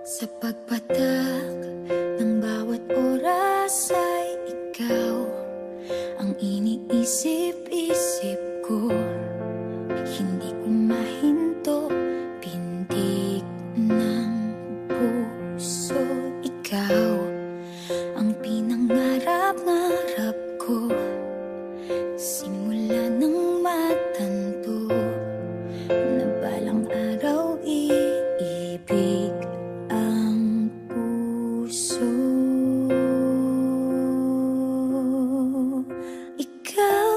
Sa pagpatak ng bawat oras ay ikaw ang iniisip-isip ko. Hindi ko mahinto, pintig ng puso. Ikaw ang pinangarap-ngarap ko, simula ng matanto na balang araw iibig ang puso. Ikaw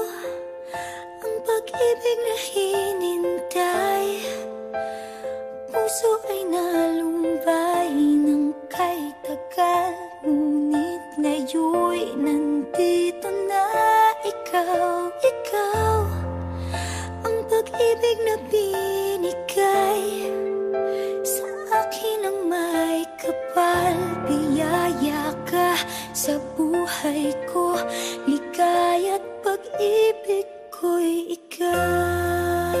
ang pag-ibig na hinintay, puso ay nalumbay ng kay tagal, ngunit ngayon'y nandito na ikaw. Ikaw ang pag-ibig na binigay sa akin ang may kapal. Biyaya ka sa buhay ko, ligaya't pag-ibig ko'y ikaw.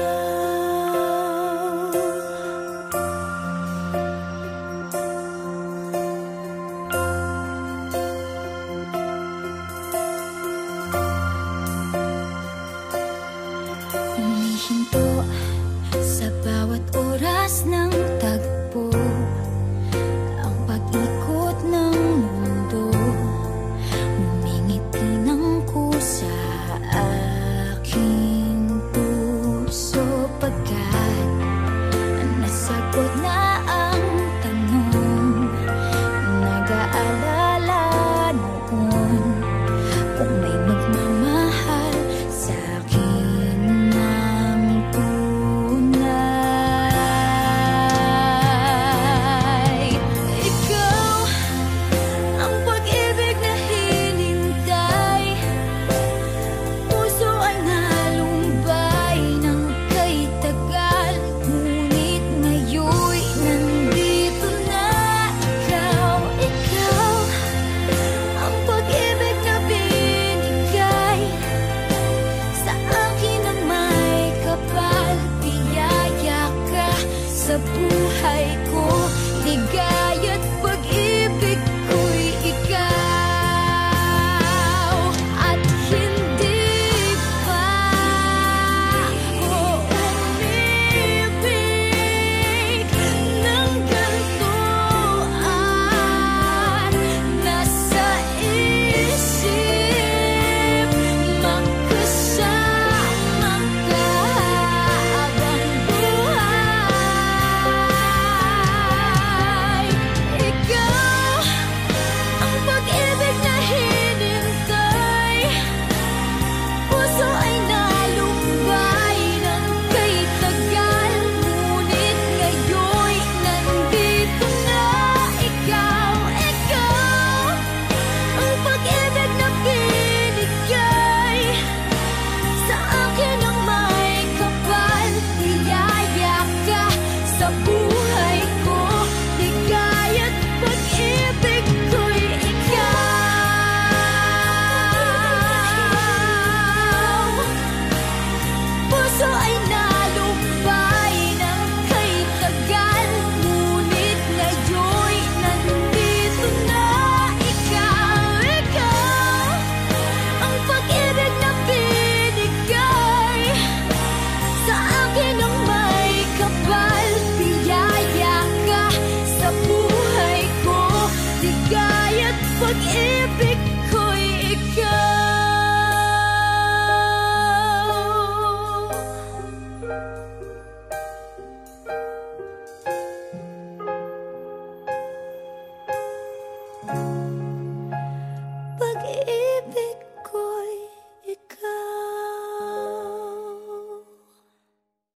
Humihinto sa bawat oras ng tagpo, ang pag-ikot ng mundo, humingiti ng kusa aking puso. Pagkat nasagot na ang tanong, nag-aalala noon kung may magmamahal sa akin ng tunay. Ikaw ang pag-ibig na hinintay, puso ay nalumbay ng kay tagal, ngunit ngayon'y nandito na ikaw. Ikaw ang pag-ibig na binigay sa akin ang may kapal. Biyaya ka sa buhay ko, ligaya